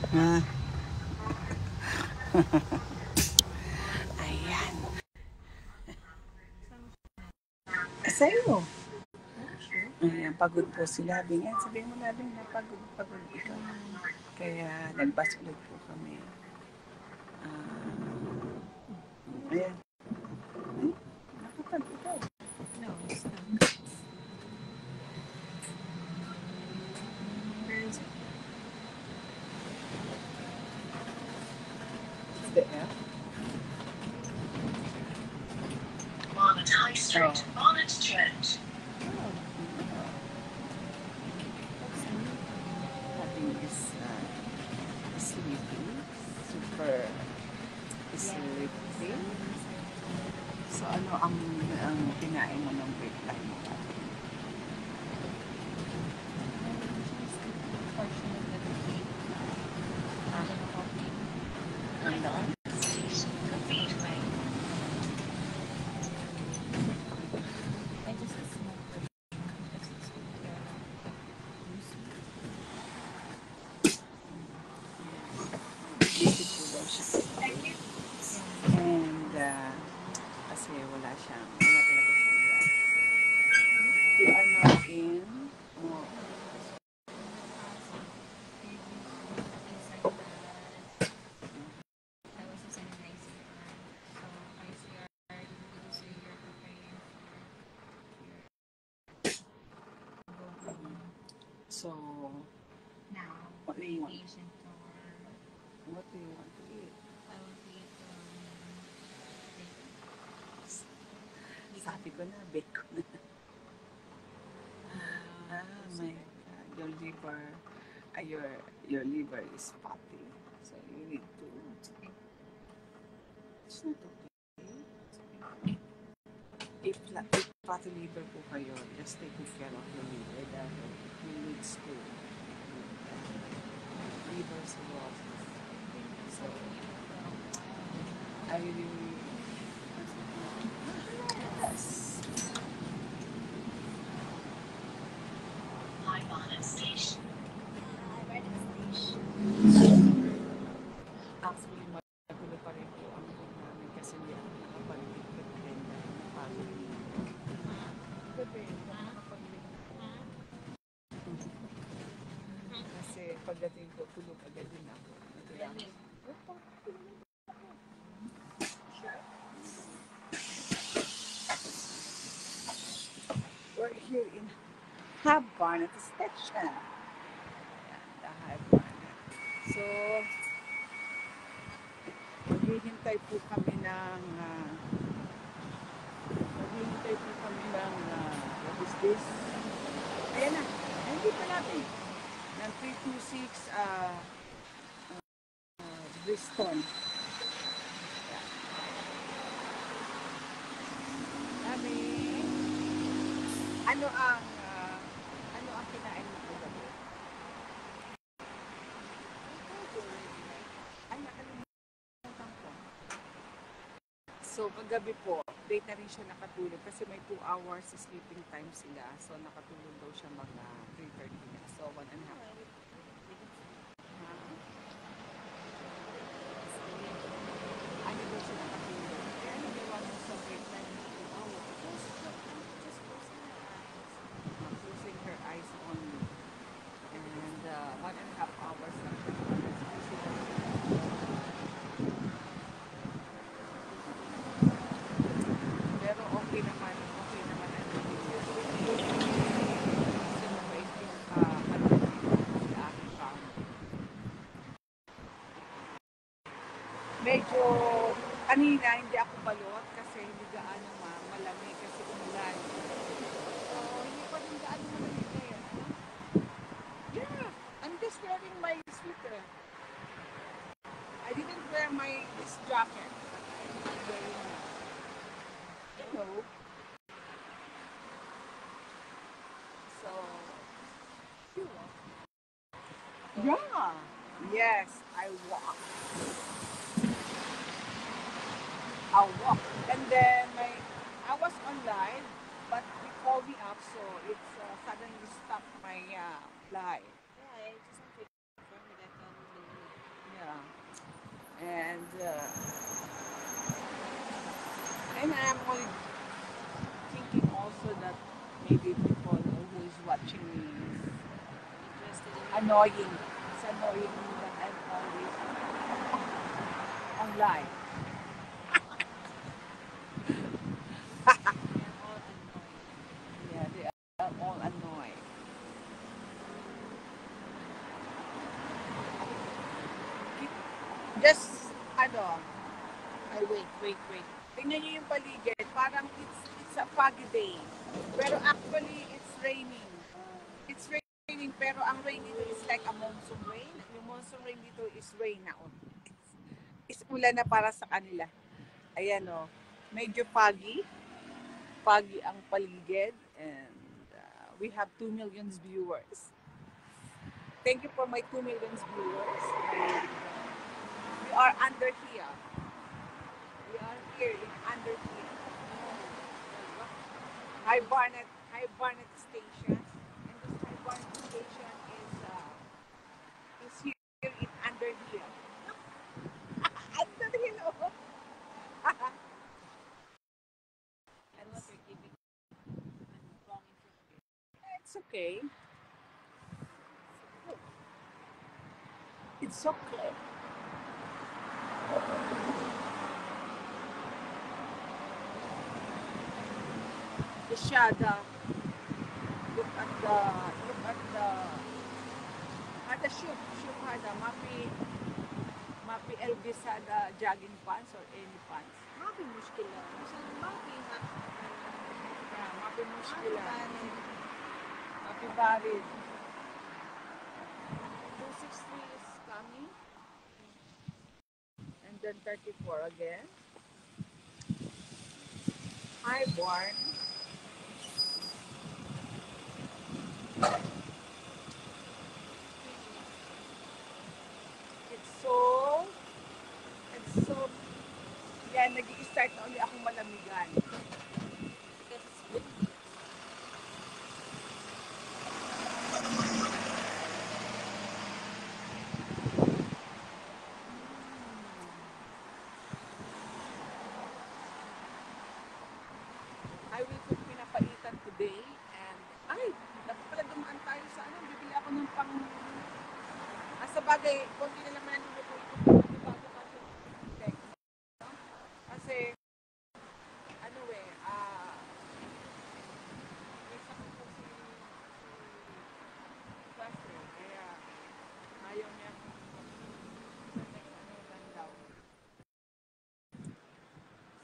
Ah. Ayan. Sa'yo. Ayan, pagod po si Labing. Ayan, sabihin mo Labing na pagod ikaw. Kaya nagbas ulit po kami. Ayan. Nakapag ikaw. No, it's not. Where is it? It's the F. Barnet High Street, Barnet Church. Labing is sleepy. Super sleepy. So ano ang kinain mo ng break time mo? Portion of the cake. Coffee. Hanggang? Speedway. I just smoke the because it's Beautiful daw siya. And kasi wala talaga siyang gas. We are now in I was just sanitizing so ICR so you're preparing for so now what do you want? patient or What do you want to eat? I will eat Sabi ko na, bacon. My God. Your liver is fatty. So you need to. It's not okay. If fatty liver po kayo, just take good care of your liver dahil it leads to liver cirrhosis. So, I really yes. High Barnet Station. Actually, magulo pa rin po ang room namin kasi hindi ako nakapag-liquid din dahil napagod dito. Gabi, kasi pagdating ko, tulog agad din ako. We're here in High Barnet Station. Ayan, the High Barnet. So, maghihintay po kami ng what is this? Ayan na, hindi pa natin. Ng 326 Bristol. Sabi, ano ang kinain mo po gabi? Ay, nakalimutan ko. So, paggabi po, late na rin siya nakatulog kasi may 2 hours sleeping time sila. So, nakatulog daw siya mga 3:30 na. So, 1.5. Ano daw siya nakatulog? Kaya nagawa mo sa break time na 2 hours. Just closing her eyes only. And 1.5 hours lang siya pero okay naman ang supervise yung si aking family. Medyo kanina hindi ako balot kasi hindi gaano malamig kasi umulan. So, hindi pa rin gaano malamig ngayon. Yeah, I'm just wearing my sweater. I didn't wear this jacket. But I'm wearing so yeah. Yes, I walk. And then I was online, but they called me up, so it's suddenly stopped my live. yeah I just want to confirm that annoying. It's annoying that I'm always online. They're all annoyed. Yeah, they are all annoyed. Just, ano, ay wait. Tingnan niyo yung paligid. Parang it's a foggy day. Pero actually, it's raining. It's raining, pero ang rain dito is like a monsoon rain. Yung monsoon rain dito is rain na. Is ulan na para sa kanila. Ayan o. Medyo foggy. Foggy ang paligid. And we have 2 million viewers. Thank you for my 2 million viewers. We are under here. We are here in under here. High Barnet Station. And this High Barnet Station is here in under here. Under here. Oh. And what you're giving wrong information. It's okay. It's okay. The Shada. Look at the Shubhada. Mapi Elvis Sada jogging pants or any pants. Mapi mushkila. Mapi Yeah, Mapi Mushkila. Mapi Barid. 263 is coming. And then 34 again. Hi, Born. It's so, yan, nag-i-start na ulit akong malamigan. because it's windy. I will cook pinapaitan today and dapat pala dumaan tayo sa bibili ako ng pang sa bagay, konti na naman ang luto ito bago kasi text. Kasi may sakit po si Pastor, kaya ayaw niya daw.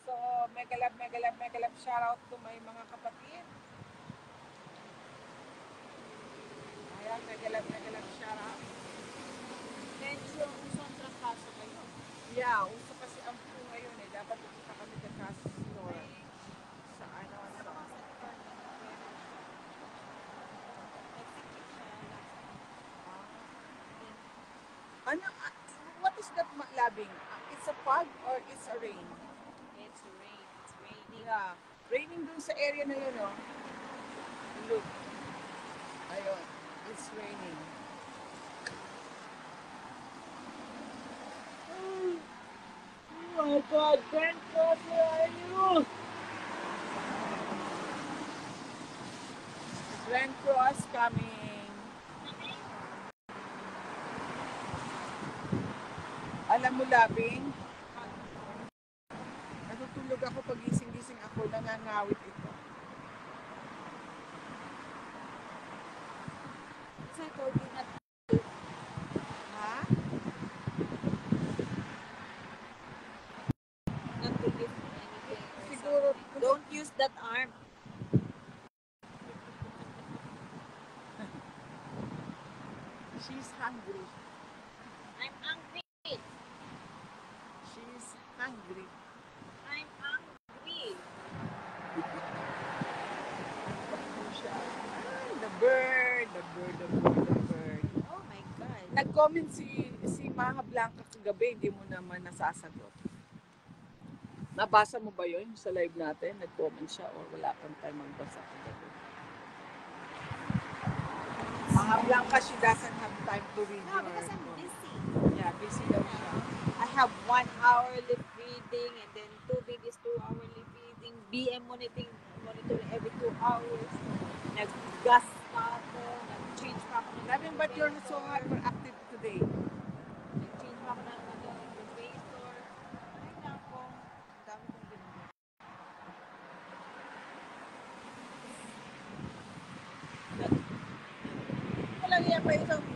So, mega love shout out to my mga kapatid. Ayan, mega love shout out. Medyo uso ang trangkaso kayo. Yeah, uso kasi ang flu ngayon eh. Dapat pupunta kami sa Castor. Sa ano. What is that labing? It's a fog or it's a rain? It's rain. It's raining. Yeah. Raining dun sa area na yun, oh. Look. Ayun. It's raining. Oh my God, Brent Cross, where are you? Brent Cross coming. Alam mo, labing, natutulog ako pag gising ako, nangangawit ito. So I told you not Ha? to lift anything or Siguro, something. Don't use that arm. she's hungry. I'm hungry. She's hungry. I'm hungry. The bird. Oh my God. Nag-comment si Maha Blanca kagabi, hindi mo naman nasasagot. Nabasa mo ba yun sa live natin? Nag-comment siya o wala pang time magbasa kagabi? Maha Blanca, she doesn't have time to read No, your because I'm comment. busy. Yeah, busy daw siya. I have 1 hour lip reading and then 2 babies 2 hour lip reading. BM monitoring every 2 hours. Nag-gas pa ako. Nag-change pa ako ng Robin, but you're so hyperactive today. Nag-change pa ako ng elevator. Ay, nako. Ang dami kong ginawa. Walang iya pa isang